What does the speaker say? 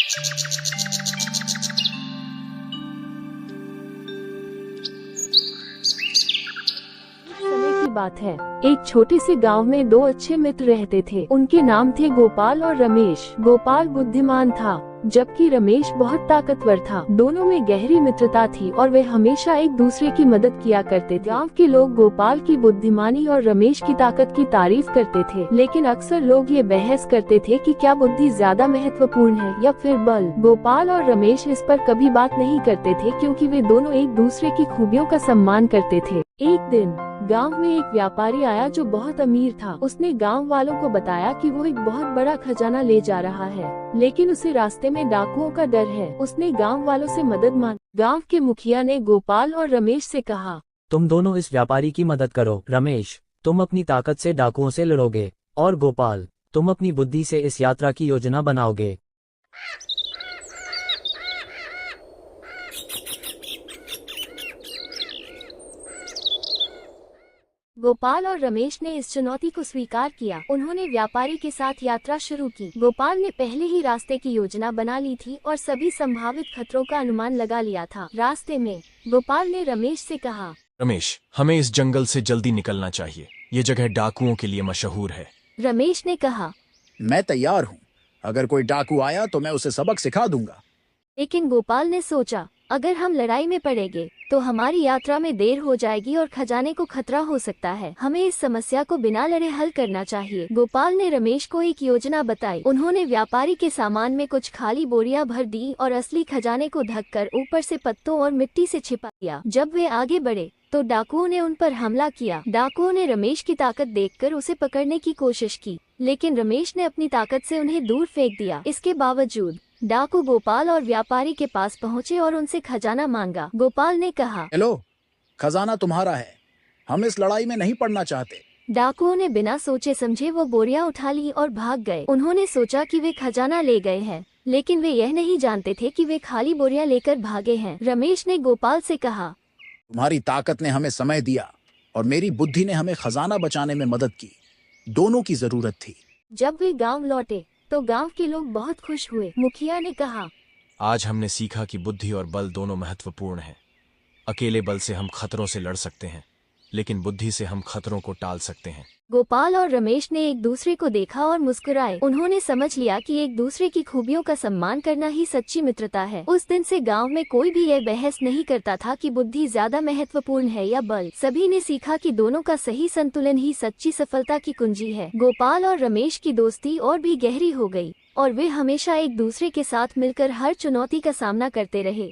समय की बात है। एक छोटे से गांव में दो अच्छे मित्र रहते थे। उनके नाम थे गोपाल और रमेश। गोपाल बुद्धिमान था, जबकि रमेश बहुत ताकतवर था। दोनों में गहरी मित्रता थी और वे हमेशा एक दूसरे की मदद किया करते थे। गांव के लोग गोपाल की बुद्धिमानी और रमेश की ताकत की तारीफ करते थे, लेकिन अक्सर लोग ये बहस करते थे कि क्या बुद्धि ज्यादा महत्वपूर्ण है या फिर बल। गोपाल और रमेश इस पर कभी बात नहीं करते थे, क्योंकि वे दोनों एक दूसरे की खूबियों का सम्मान करते थे। एक दिन गांव में एक व्यापारी आया जो बहुत अमीर था। उसने गांव वालों को बताया कि वो एक बहुत बड़ा खजाना ले जा रहा है, लेकिन उसे रास्ते में डाकुओं का डर है। उसने गांव वालों से मदद मांगी। गांव के मुखिया ने गोपाल और रमेश से कहा, तुम दोनों इस व्यापारी की मदद करो। रमेश, तुम अपनी ताकत से डाकुओं से लड़ोगे, और गोपाल, तुम अपनी बुद्धि से इस यात्रा की योजना बनाओगे। गोपाल और रमेश ने इस चुनौती को स्वीकार किया। उन्होंने व्यापारी के साथ यात्रा शुरू की। गोपाल ने पहले ही रास्ते की योजना बना ली थी और सभी संभावित खतरों का अनुमान लगा लिया था। रास्ते में गोपाल ने रमेश से कहा, रमेश, हमें इस जंगल से जल्दी निकलना चाहिए। ये जगह डाकुओं के लिए मशहूर है। रमेश ने कहा, मैं तैयार हूँ। अगर कोई डाकू आया तो मैं उसे सबक सिखा दूंगा। लेकिन गोपाल ने सोचा, अगर हम लड़ाई में पड़ेंगे तो हमारी यात्रा में देर हो जाएगी और खजाने को खतरा हो सकता है। हमें इस समस्या को बिना लड़े हल करना चाहिए। गोपाल ने रमेश को एक योजना बताई। उन्होंने व्यापारी के सामान में कुछ खाली बोरियां भर दी और असली खजाने को ढककर ऊपर से पत्तों और मिट्टी से छिपा दिया। जब वे आगे बढ़े तो डाकुओं ने उन पर हमला किया। डाकुओं ने रमेश की ताकत देखकर उसे पकड़ने की कोशिश की, लेकिन रमेश ने अपनी ताकत से उन्हें दूर फेंक दिया। इसके बावजूद डाकू गोपाल और व्यापारी के पास पहुंचे और उनसे खजाना मांगा। गोपाल ने कहा, हेलो, खजाना तुम्हारा है। हम इस लड़ाई में नहीं पड़ना चाहते। डाकुओं ने बिना सोचे समझे वो बोरियां उठा ली और भाग गए। उन्होंने सोचा कि वे खजाना ले गए हैं, लेकिन वे यह नहीं जानते थे कि वे खाली बोरियां लेकर भागे हैं। रमेश ने गोपाल से कहा, तुम्हारी ताकत ने हमें समय दिया और मेरी बुद्धि ने हमें खजाना बचाने में मदद की। दोनों की जरूरत थी। जब वे गांव लौटे तो गांव के लोग बहुत खुश हुए। मुखिया ने कहा, आज हमने सीखा कि बुद्धि और बल दोनों महत्वपूर्ण हैं। अकेले बल से हम खतरों से लड़ सकते हैं, लेकिन बुद्धि से हम खतरों को टाल सकते हैं। गोपाल और रमेश ने एक दूसरे को देखा और मुस्कुराए। उन्होंने समझ लिया कि एक दूसरे की खूबियों का सम्मान करना ही सच्ची मित्रता है। उस दिन से गांव में कोई भी यह बहस नहीं करता था कि बुद्धि ज्यादा महत्वपूर्ण है या बल। सभी ने सीखा कि दोनों का सही संतुलन ही सच्ची सफलता की कुंजी है। गोपाल और रमेश की दोस्ती और भी गहरी हो गई और वे हमेशा एक दूसरे के साथ मिलकर हर चुनौती का सामना करते रहे।